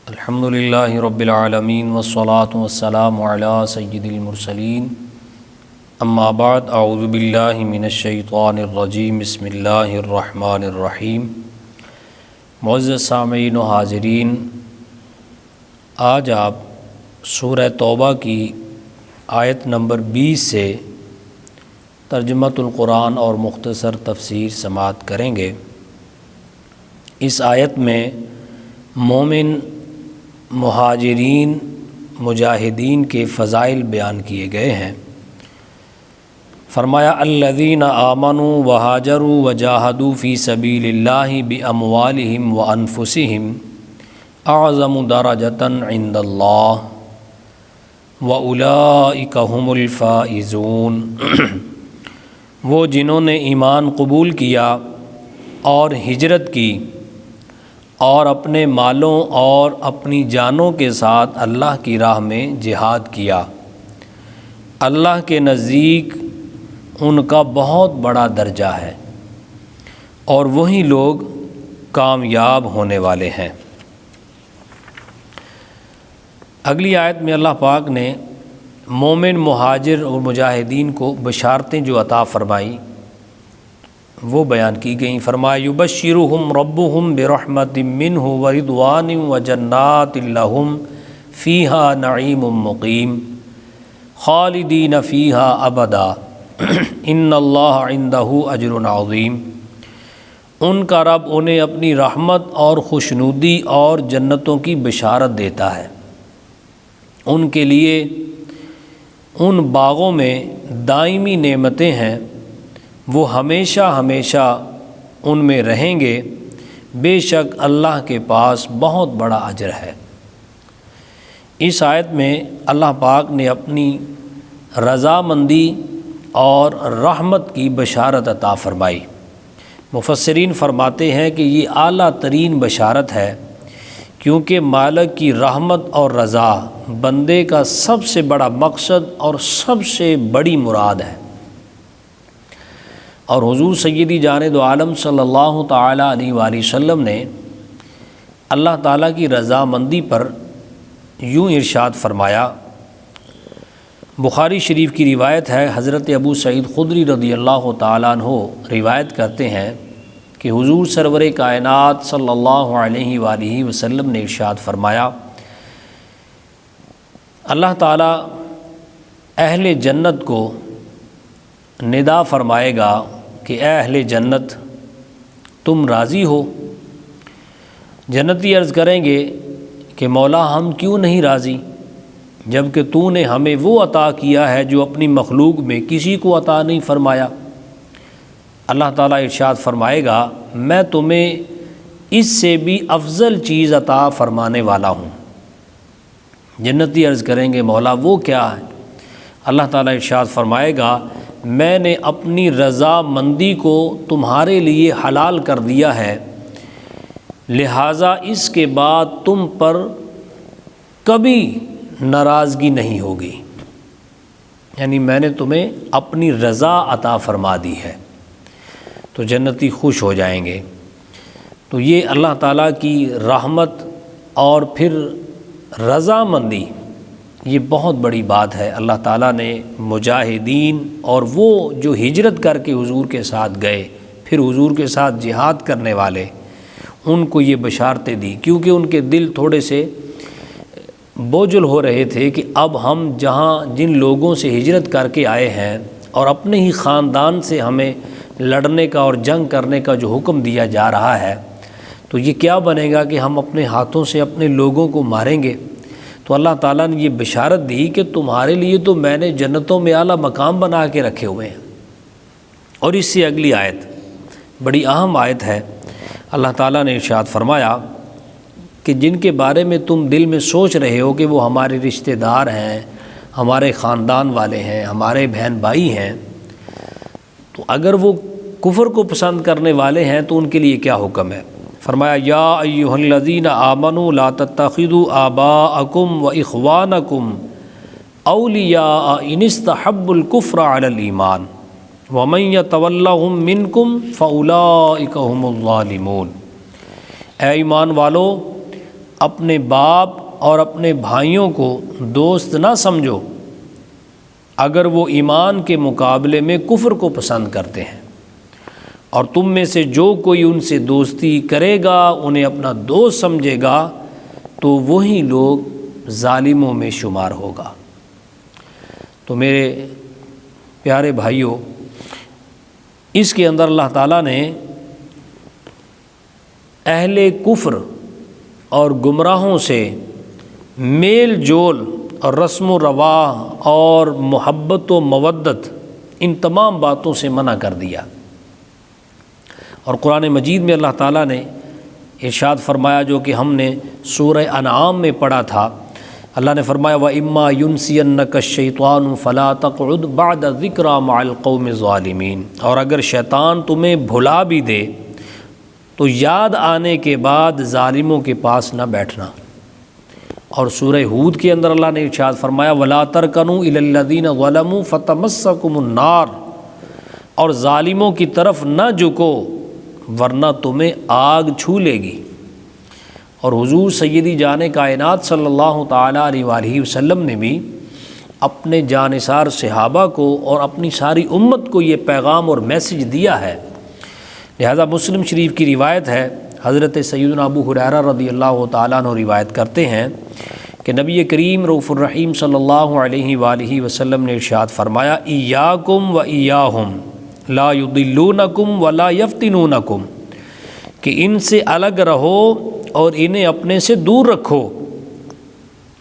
الحمدللہ رب العالمین والصلاة والسلام علی سید المرسلین اما بعد اعوذ باللہ من الشیطان الرجیم بسم اللہ الرحمن الرحیم۔ معزز سامعین و حاضرین، آج آپ سورہ توبہ کی آیت نمبر 20 سے ترجمۃ القرآن اور مختصر تفسیر سماعت کریں گے۔ اس آیت میں مومن، مہاجرین، مجاہدین کے فضائل بیان کیے گئے ہیں۔ فرمایا الذین آمنوا وہاجروا وجاہدوا فی سبیل اللہ باموالہم وانفسہم اعظم درجۃ عند اللہ واولئک ھم الفائزون۔ وہ جنہوں نے ایمان قبول کیا اور ہجرت کی اور اپنے مالوں اور اپنی جانوں کے ساتھ اللہ کی راہ میں جہاد کیا، اللہ کے نزدیک ان کا بہت بڑا درجہ ہے اور وہی لوگ کامیاب ہونے والے ہیں۔ اگلی آیت میں اللہ پاک نے مومن، مہاجر اور مجاہدین کو بشارتیں جو عطا فرمائیں وہ بیان کی گئیں۔ فرمایا یبشرہم ربہم برحمت منہ ورضوان وجنات لہم فیہا نعیم مقیم خالدین فیہا ابدا ان اللہ عندہ اجر عظیم۔ ان کا رب انہیں اپنی رحمت اور خوشنودی اور جنتوں کی بشارت دیتا ہے۔ ان کے لیے ان باغوں میں دائمی نعمتیں ہیں، وہ ہمیشہ ہمیشہ ان میں رہیں گے، بے شک اللہ کے پاس بہت بڑا اجر ہے۔ اس آیت میں اللہ پاک نے اپنی رضامندی اور رحمت کی بشارت عطا فرمائی۔ مفسرین فرماتے ہیں کہ یہ اعلیٰ ترین بشارت ہے، کیونکہ مالک کی رحمت اور رضا بندے کا سب سے بڑا مقصد اور سب سے بڑی مراد ہے۔ اور حضور سیدی جان دو عالم صلی اللہ تعالیٰ علیہ وآلہ وسلم نے اللہ تعالیٰ کی رضامندی پر یوں ارشاد فرمایا۔ بخاری شریف کی روایت ہے، حضرت ابو سعید خدری رضی اللہ تعالیٰ عنہ روایت کرتے ہیں کہ حضور سرور کائنات صلی اللہ علیہ وآلہ وسلم نے ارشاد فرمایا، اللہ تعالیٰ اہل جنت کو ندا فرمائے گا کہ اے اہل جنت، تم راضی ہو؟ جنتی عرض کریں گے کہ مولا ہم کیوں نہیں راضی، جبکہ تو نے ہمیں وہ عطا کیا ہے جو اپنی مخلوق میں کسی کو عطا نہیں فرمایا۔ اللہ تعالیٰ ارشاد فرمائے گا میں تمہیں اس سے بھی افضل چیز عطا فرمانے والا ہوں۔ جنتی عرض کریں گے مولا وہ کیا ہے؟ اللہ تعالیٰ ارشاد فرمائے گا میں نے اپنی رضامندی کو تمہارے لیے حلال کر دیا ہے، لہٰذا اس کے بعد تم پر کبھی ناراضگی نہیں ہوگی، یعنی میں نے تمہیں اپنی رضا عطا فرما دی ہے، تو جنتی خوش ہو جائیں گے۔ تو یہ اللہ تعالیٰ کی رحمت اور پھر رضامندی، یہ بہت بڑی بات ہے۔ اللہ تعالیٰ نے مجاہدین اور وہ جو ہجرت کر کے حضور کے ساتھ گئے، پھر حضور کے ساتھ جہاد کرنے والے، ان کو یہ بشارتیں دی، کیونکہ ان کے دل تھوڑے سے بوجھل ہو رہے تھے کہ اب ہم جن لوگوں سے ہجرت کر کے آئے ہیں اور اپنے ہی خاندان سے ہمیں لڑنے کا اور جنگ کرنے کا جو حکم دیا جا رہا ہے، تو یہ کیا بنے گا کہ ہم اپنے ہاتھوں سے اپنے لوگوں کو ماریں گے؟ تو اللہ تعالیٰ نے یہ بشارت دی کہ تمہارے لیے تو میں نے جنتوں میں اعلیٰ مقام بنا کے رکھے ہوئے ہیں۔ اور اس سے اگلی آیت بڑی اہم آیت ہے۔ اللہ تعالیٰ نے ارشاد فرمایا کہ جن کے بارے میں تم دل میں سوچ رہے ہو کہ وہ ہمارے رشتہ دار ہیں، ہمارے خاندان والے ہیں، ہمارے بہن بھائی ہیں، تو اگر وہ کفر کو پسند کرنے والے ہیں تو ان کے لیے کیا حکم ہے؟ فرمایا یا ایھا الذین آمنوا لا تتخذوا آباءکم واخوانکم اولیاء ان استحبوا الکفر علی الایمان ومن یتولہم منکم فاولئک ھم الظالمون۔ اے ایمان والو، اپنے باپ اور اپنے بھائیوں کو دوست نہ سمجھو اگر وہ ایمان کے مقابلے میں کفر کو پسند کرتے ہیں، اور تم میں سے جو کوئی ان سے دوستی کرے گا انہیں اپنا دوست سمجھے گا تو وہی لوگ ظالموں میں شمار ہوگا۔ تو میرے پیارے بھائیوں، اس کے اندر اللہ تعالیٰ نے اہل کفر اور گمراہوں سے میل جول اور رسم و رواج اور محبت و مودت ان تمام باتوں سے منع کر دیا۔ اور قرآن مجید میں اللہ تعالیٰ نے ارشاد فرمایا، جو کہ ہم نے سورہ انعام میں پڑھا تھا، اللہ نے فرمایا وَإِمَّا يُنْسِيَنَّكَ الشَّيْطَانُ فَلَا تَقْعُدْ بَعْدَ ذِكْرَى مَعَ الْقَوْمِ الظَّالِمِينَ، اور اگر شیطان تمہیں بھلا بھی دے تو یاد آنے کے بعد ظالموں کے پاس نہ بیٹھنا۔ اور سورہ ہود کے اندر اللہ نے ارشاد فرمایا وَلَا تَرْكَنُوا إِلَى الَّذِينَ ظَلَمُوا فَتَمَسَّكُمُ النَّارُ، اور ظالموں کی طرف نہ جھکو ورنہ تمہیں آگ چھو لے گی۔ اور حضور سیدی جان کائنات صلی اللہ تعالیٰ علیہ وآلہ وسلم نے بھی اپنے جانثار صحابہ کو اور اپنی ساری امت کو یہ پیغام اور میسج دیا ہے۔ لہذا مسلم شریف کی روایت ہے، حضرت سیدنا ابو ہریرہ رضی اللہ تعالیٰ عنہ روایت کرتے ہیں کہ نبی کریم رؤوف الرحیم صلی اللہ علیہ وآلہ وسلم نے ارشاد فرمایا ایاکم و ایاہم لا یضلونکم ولا یفتنونکم، کہ ان سے الگ رہو اور انہیں اپنے سے دور رکھو،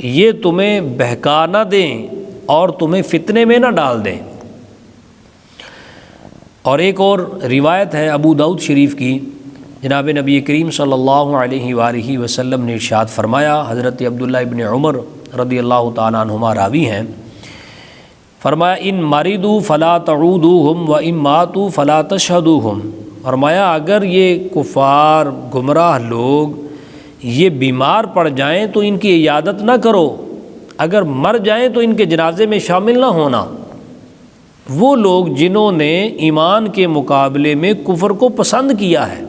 یہ تمہیں بہکا نہ دیں اور تمہیں فتنے میں نہ ڈال دیں۔ اور ایک اور روایت ہے ابو داؤد شریف کی، جناب نبی کریم صلی اللہ علیہ وآلہ وسلم نے ارشاد فرمایا، حضرت عبداللہ ابن عمر رضی اللہ تعالیٰ عنہما راوی ہیں، فرمایا ان مریضوا فلا تعودوہم وان ماتوا فلا تشہدوہم، فرمایا اگر یہ کفار گمراہ لوگ یہ بیمار پڑ جائیں تو ان کی عیادت نہ کرو، اگر مر جائیں تو ان کے جنازے میں شامل نہ ہونا۔ وہ لوگ جنہوں نے ایمان کے مقابلے میں کفر کو پسند کیا ہے۔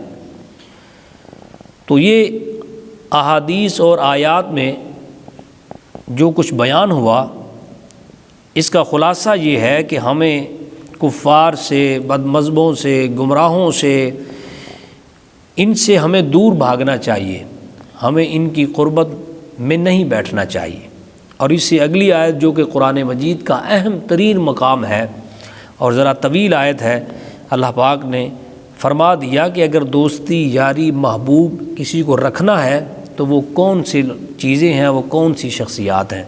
تو یہ احادیث اور آیات میں جو کچھ بیان ہوا، اس کا خلاصہ یہ ہے کہ ہمیں کفار سے، بد مذہبوں سے، گمراہوں سے، ان سے ہمیں دور بھاگنا چاہیے، ہمیں ان کی قربت میں نہیں بیٹھنا چاہیے۔ اور اس سے اگلی آیت جو کہ قرآن مجید کا اہم ترین مقام ہے اور ذرا طویل آیت ہے، اللہ پاک نے فرما دیا کہ اگر دوستی، یاری، محبوب کسی کو رکھنا ہے تو وہ کون سی چیزیں ہیں، وہ کون سی شخصیات ہیں۔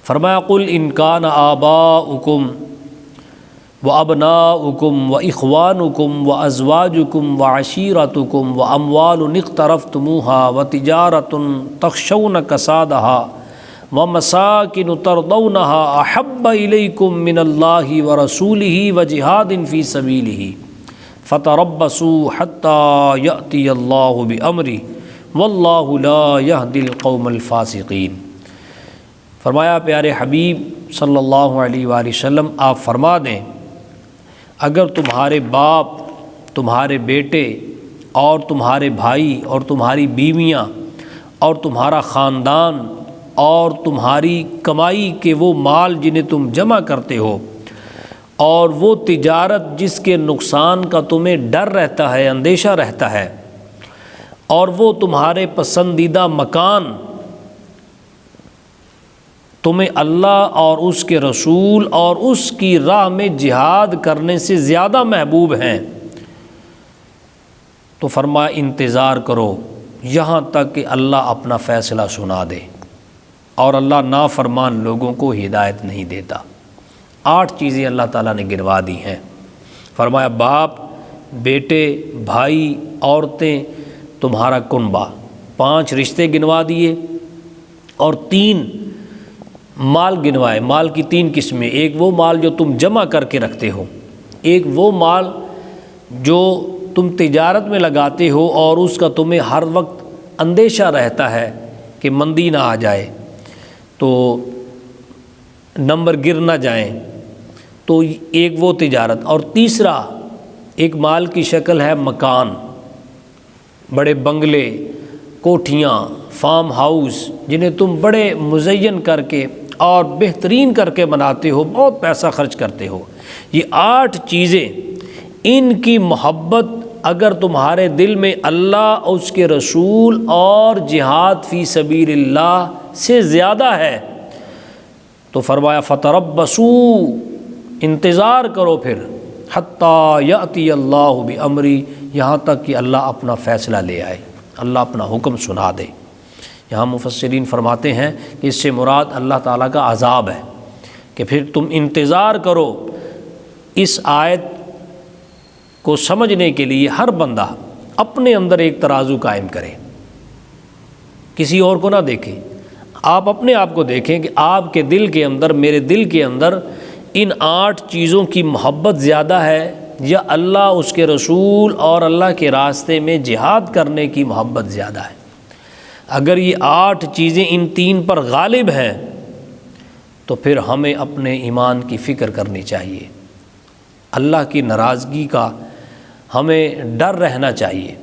فرمایا قل ان کان آباؤکم وابناؤکم واخوانکم وازواجکم وعشیرتکم واموال اقترفتموها وتجارۃ تخشون کسادها ومساکن ترضونها احب الیکم من اللہ ورسولہ وجہاد فی سبیلہ فتربصوا حتی یأتی اللہ بامرہ واللہ لا یہدی القوم الفاسقین۔ فرمایا پیارے حبیب صلی اللہ علیہ وآلہ وسلم آپ فرما دیں، اگر تمہارے باپ، تمہارے بیٹے اور تمہارے بھائی اور تمہاری بیویاں اور تمہارا خاندان اور تمہاری کمائی کے وہ مال جنہیں تم جمع کرتے ہو اور وہ تجارت جس کے نقصان کا تمہیں ڈر رہتا ہے، اندیشہ رہتا ہے، اور وہ تمہارے پسندیدہ مکان تمہیں اللہ اور اس کے رسول اور اس کی راہ میں جہاد کرنے سے زیادہ محبوب ہیں، تو فرمایا انتظار کرو یہاں تک کہ اللہ اپنا فیصلہ سنا دے، اور اللہ نافرمان لوگوں کو ہدایت نہیں دیتا۔ 8 چیزیں اللہ تعالیٰ نے گنوا دی ہیں۔ فرمایا باپ، بیٹے، بھائی، عورتیں، تمہارا کنبہ، 5 رشتے گنوا دیے، اور 3 مال گنوائے۔ مال کی 3 قسمیں، ایک وہ مال جو تم جمع کر کے رکھتے ہو، ایک وہ مال جو تم تجارت میں لگاتے ہو اور اس کا تمہیں ہر وقت اندیشہ رہتا ہے کہ مندی نہ آ جائے، تو نمبر گر نہ جائیں، تو ایک وہ تجارت، اور تیسرا ایک مال کی شکل ہے مکان، بڑے بنگلے، کوٹھیاں، فارم ہاؤس جنہیں تم بڑے مزین کر کے اور بہترین کر کے بناتے ہو، بہت پیسہ خرچ کرتے ہو، یہ 8 چیزیں، ان کی محبت اگر تمہارے دل میں اللہ اور اس کے رسول اور جہاد فی سبیل اللہ سے زیادہ ہے تو فرمایا فتربصوا، انتظار کرو پھر، حتیٰ یأتی اللہ بامری، یہاں تک کہ اللہ اپنا فیصلہ لے آئے، اللہ اپنا حکم سنا دے۔ یہاں مفسرین فرماتے ہیں کہ اس سے مراد اللہ تعالیٰ کا عذاب ہے، کہ پھر تم انتظار کرو۔ اس آیت کو سمجھنے کے لیے ہر بندہ اپنے اندر ایک ترازو قائم کرے، کسی اور کو نہ دیکھے، آپ اپنے آپ کو دیکھیں کہ آپ کے دل کے اندر، میرے دل کے اندر ان 8 چیزوں کی محبت زیادہ ہے یا اللہ، اس کے رسول اور اللہ کے راستے میں جہاد کرنے کی محبت زیادہ ہے۔ اگر یہ 8 چیزیں ان 3 پر غالب ہیں تو پھر ہمیں اپنے ایمان کی فکر کرنی چاہیے، اللہ کی ناراضگی کا ہمیں ڈر رہنا چاہیے۔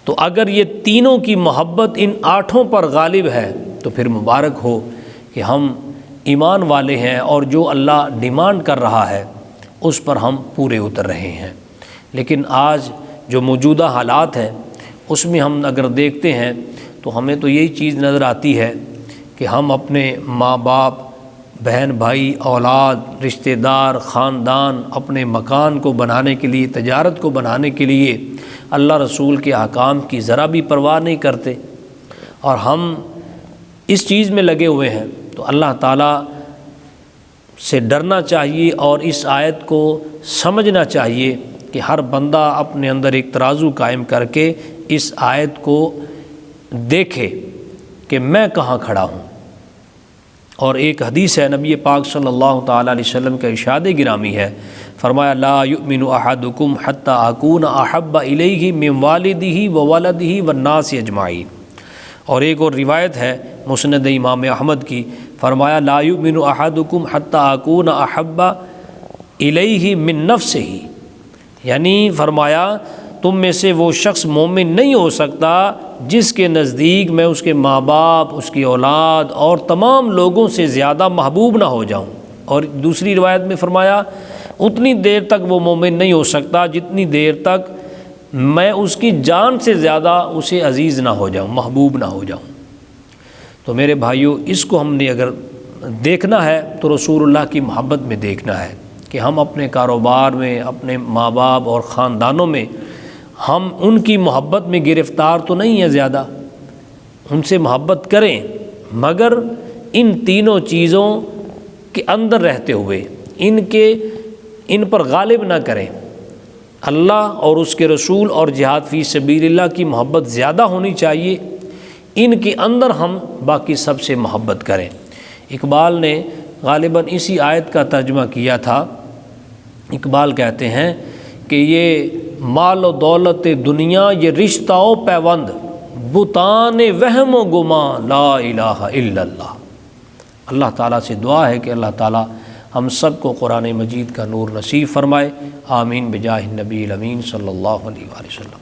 تو اگر یہ تینوں کی محبت ان 8 پر غالب ہے تو پھر مبارک ہو کہ ہم ایمان والے ہیں، اور جو اللہ ڈیمانڈ کر رہا ہے اس پر ہم پورے اتر رہے ہیں۔ لیکن آج جو موجودہ حالات ہیں اس میں ہم اگر دیکھتے ہیں تو ہمیں تو یہی چیز نظر آتی ہے کہ ہم اپنے ماں باپ، بہن بھائی، اولاد، رشتہ دار، خاندان، اپنے مکان کو بنانے کے لیے، تجارت کو بنانے کے لیے اللہ رسول کے احکام کی ذرا بھی پرواہ نہیں کرتے، اور ہم اس چیز میں لگے ہوئے ہیں۔ تو اللہ تعالیٰ سے ڈرنا چاہیے اور اس آیت کو سمجھنا چاہیے کہ ہر بندہ اپنے اندر ایک ترازو قائم کر کے اس آیت کو دیکھے کہ میں کہاں کھڑا ہوں۔ اور ایک حدیث ہے نبی پاک صلی اللہ تعالیٰ علیہ وسلم کا ارشاد گرامی ہے، فرمایا لا یؤمن احدکم حتی اکون احب الیہ من والدہ وولدہ والناس اجمعین۔ اور ایک اور روایت ہے مسند امام احمد کی، فرمایا لا یؤمن احدکم حتی اکون احب الیہ من نفسہ، یعنی فرمایا تم میں سے وہ شخص مومن نہیں ہو سکتا جس کے نزدیک میں اس کے ماں باپ، اس کی اولاد اور تمام لوگوں سے زیادہ محبوب نہ ہو جاؤں۔ اور دوسری روایت میں فرمایا اتنی دیر تک وہ مومن نہیں ہو سکتا جتنی دیر تک میں اس کی جان سے زیادہ اسے عزیز نہ ہو جاؤں، محبوب نہ ہو جاؤں۔ تو میرے بھائیوں، اس کو ہم نے اگر دیکھنا ہے تو رسول اللہ کی محبت میں دیکھنا ہے کہ ہم اپنے کاروبار میں، اپنے ماں باپ اور خاندانوں میں ہم ان کی محبت میں گرفتار تو نہیں ہیں، زیادہ ان سے محبت کریں، مگر ان تینوں چیزوں کے اندر رہتے ہوئے ان پر غالب نہ کریں۔ اللہ اور اس کے رسول اور جہاد فی سبیل اللہ کی محبت زیادہ ہونی چاہیے، ان کے اندر ہم باقی سب سے محبت کریں۔ اقبال نے غالباً اسی آیت کا ترجمہ کیا تھا۔ اقبال کہتے ہیں کہ یہ مال و دولت دنیا، یہ رشتہ و پیوند، بتان وہم و گماں، لا الہ الا اللہ۔ اللہ تعالیٰ سے دعا ہے کہ اللہ تعالیٰ ہم سب کو قرآن مجید کا نور نصیب فرمائے، آمین بجاہ النبی الامین صلی اللہ علیہ وآلہ وسلم۔